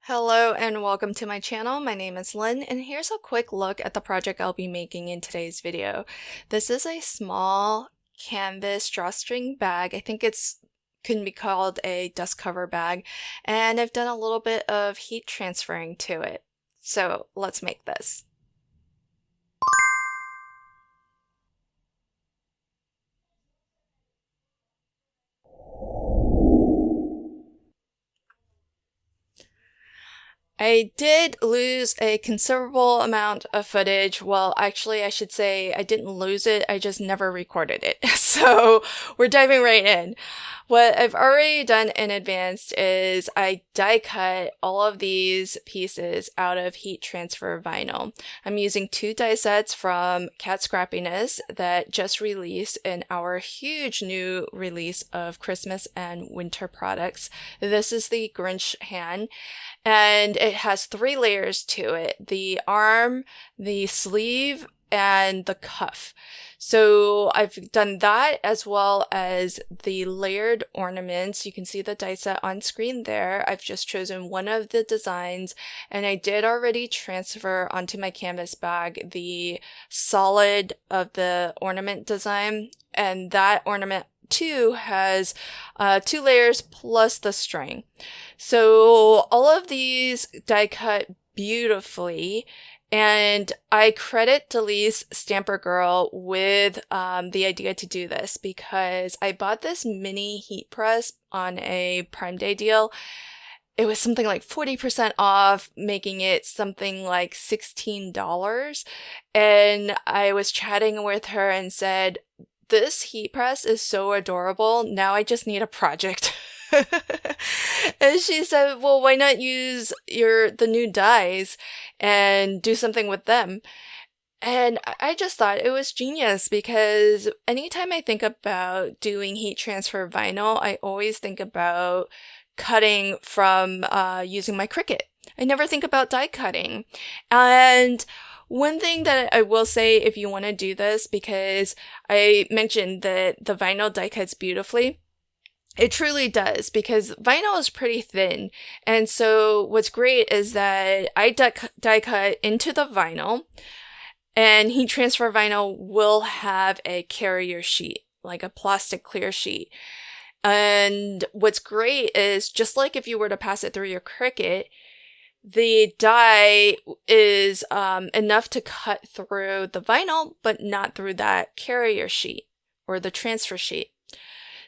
Hello and welcome to my channel. My name is Lynn and here's a quick look at the project I'll be making in today's video. This is a small canvas drawstring bag. I think it's can be called a dust cover bag, and I've done a little bit of heat transferring to it. So let's make this. I did lose a considerable amount of footage. Well, actually, I should say I didn't lose it, I just never recorded it. So we're diving right in. What I've already done in advance is I die cut all of these pieces out of heat transfer vinyl. I'm using 2 die sets from Cat Scrappiness that just released in our huge new release of Christmas and winter products. This is the Grinch hand, and it has 3 layers to it: the arm, the sleeve, and the cuff. So I've done that as well as the layered ornaments. You can see the die set on screen there. I've just chosen one of the designs, and I did already transfer onto my canvas bag the solid of the ornament design, and that ornament too has 2 layers plus the string. So all of these die cut beautifully, and I credit Delise Stamper Girl with the idea to do this because I bought this mini heat press on a Prime Day deal. It was something like 40% off, making it something like $16. And I was chatting with her and said, "This heat press is so adorable. Now I just need a project." And she said, "Well, why not use the new dies and do something with them?" And I just thought it was genius because anytime I think about doing heat transfer vinyl, I always think about cutting from using my Cricut. I never think about die cutting. And one thing that I will say, if you want to do this, because I mentioned that the vinyl die cuts beautifully, it truly does, because vinyl is pretty thin. And so what's great is that I die cut into the vinyl, and heat transfer vinyl will have a carrier sheet, like a plastic clear sheet. And what's great is, just like if you were to pass it through your Cricut, the die is enough to cut through the vinyl, but not through that carrier sheet or the transfer sheet.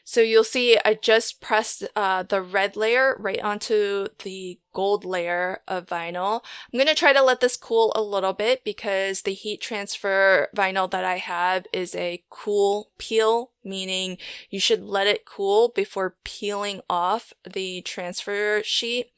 So you'll see I just pressed the red layer right onto the gold layer of vinyl. I'm going to try to let this cool a little bit because the heat transfer vinyl that I have is a cool peel, meaning you should let it cool before peeling off the transfer sheet.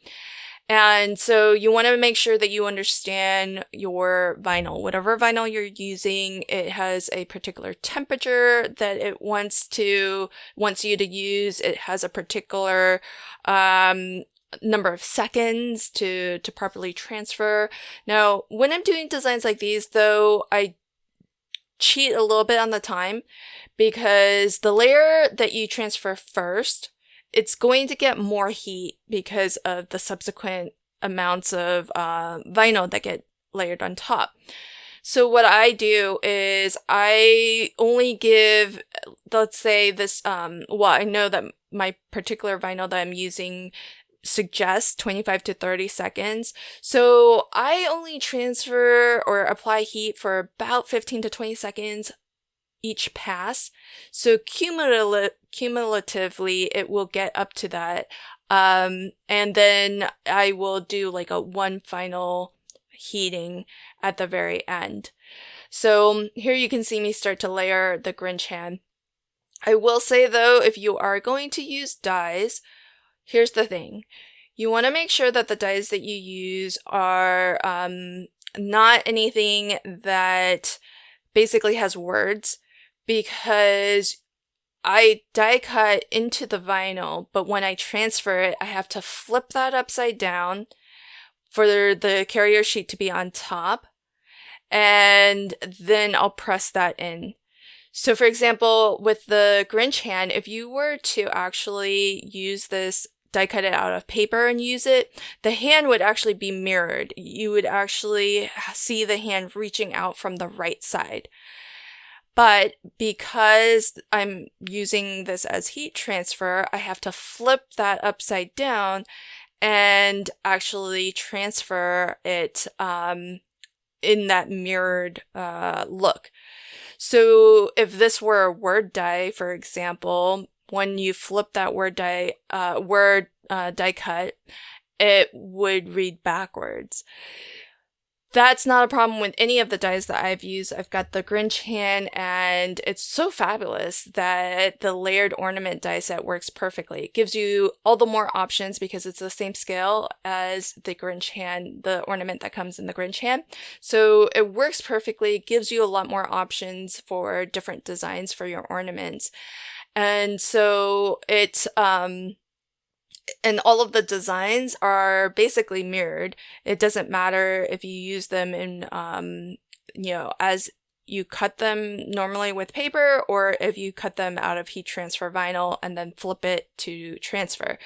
And so you want to make sure that you understand your vinyl. Whatever vinyl you're using, it has a particular temperature that it wants you to use. It has a particular number of seconds to properly transfer. Now, when I'm doing designs like these, though, I cheat a little bit on the time, because the layer that you transfer first, it's going to get more heat because of the subsequent amounts of vinyl that get layered on top. So what I do is I only give, let's say this, well, I know that my particular vinyl that I'm using suggests 25 to 30 seconds. So I only transfer or apply heat for about 15 to 20 seconds each pass. So cumulatively, it will get up to that. And then I will do like a one final heating at the very end. So here you can see me start to layer the Grinch hand. I will say though, if you are going to use dies, here's the thing. You want to make sure that the dies that you use are not anything that basically has words, because I die cut into the vinyl, but when I transfer it, I have to flip that upside down for the carrier sheet to be on top, and then I'll press that in. So for example, with the Grinch hand, if you were to actually use this die cut it out of paper and use it, the hand would actually be mirrored. You would actually see the hand reaching out from the right side. But because I'm using this as heat transfer, I have to flip that upside down and actually transfer it in that mirrored look. So if this were a word die, for example, when you flip that word die cut, it would read backwards. That's not a problem with any of the dies that I've used. I've got the Grinch hand, and it's so fabulous that the layered ornament die set works perfectly. It gives you all the more options because it's the same scale as the Grinch hand, the ornament that comes in the Grinch hand. So it works perfectly, gives you a lot more options for different designs for your ornaments. And so it's, and all of the designs are basically mirrored. It doesn't matter if you use them in, as you cut them normally with paper, or if you cut them out of heat transfer vinyl and then flip it to transfer.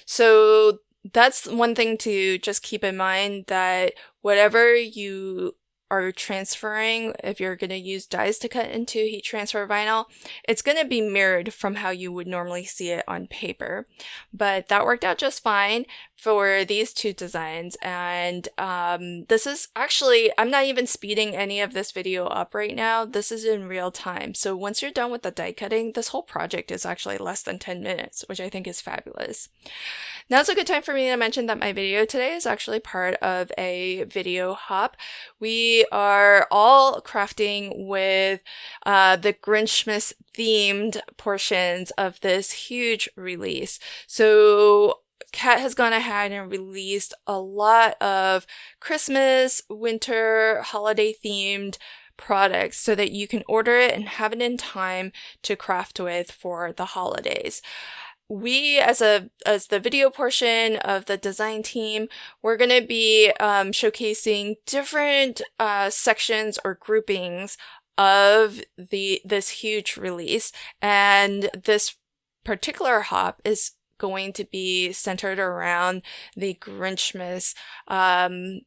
So that's one thing to just keep in mind, that whatever you are transferring, if you're going to use dies to cut into heat transfer vinyl, it's going to be mirrored from how you would normally see it on paper. But that worked out just fine for these two designs. And this is actually, I'm not even speeding any of this video up right now. This is in real time. So once you're done with the die cutting, this whole project is actually less than 10 minutes, which I think is fabulous. Now's a good time for me to mention that my video today is actually part of a video hop. We are all crafting with the Grinchmas themed portions of this huge release. So Kat has gone ahead and released a lot of Christmas, winter, holiday themed products so that you can order it and have it in time to craft with for the holidays. We, as the video portion of the design team, we're going to be showcasing different sections or groupings of this huge release, and this particular hop is going to be centered around the Grinchmas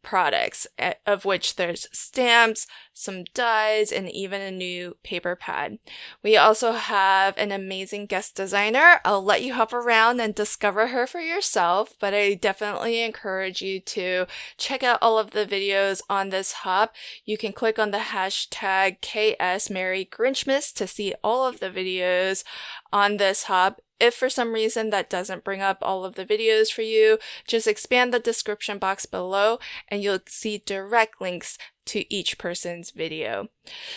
products, of which there's stamps, some dies, and even a new paper pad. We also have an amazing guest designer. I'll let you hop around and discover her for yourself, but I definitely encourage you to check out all of the videos on this hop. You can click on the hashtag KSMerryGrinchmas to see all of the videos on this hop. If for some reason that doesn't bring up all of the videos for you, just expand the description box below and you'll see direct links to each person's video.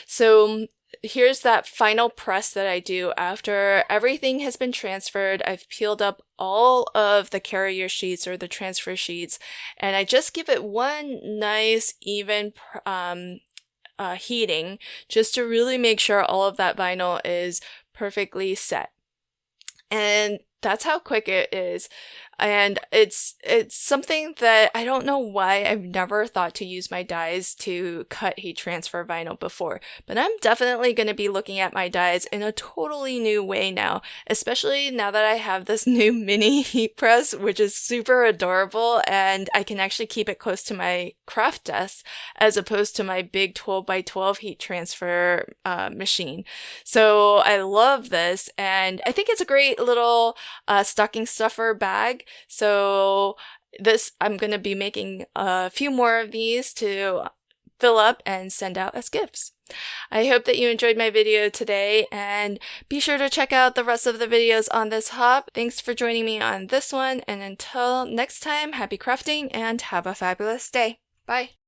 So here's that final press that I do after everything has been transferred. I've peeled up all of the carrier sheets or the transfer sheets, and I just give it one nice even heating just to really make sure all of that vinyl is perfectly set. And that's how quick it is. And it's something that I don't know why I've never thought to use my dies to cut heat transfer vinyl before, but I'm definitely going to be looking at my dies in a totally new way now, especially now that I have this new mini heat press, which is super adorable, and I can actually keep it close to my craft desk as opposed to my big 12x12 heat transfer machine. So I love this, and I think it's a great little stocking stuffer bag. So I'm going to be making a few more of these to fill up and send out as gifts. I hope that you enjoyed my video today, and be sure to check out the rest of the videos on this hop. Thanks for joining me on this one, and until next time, happy crafting and have a fabulous day. Bye!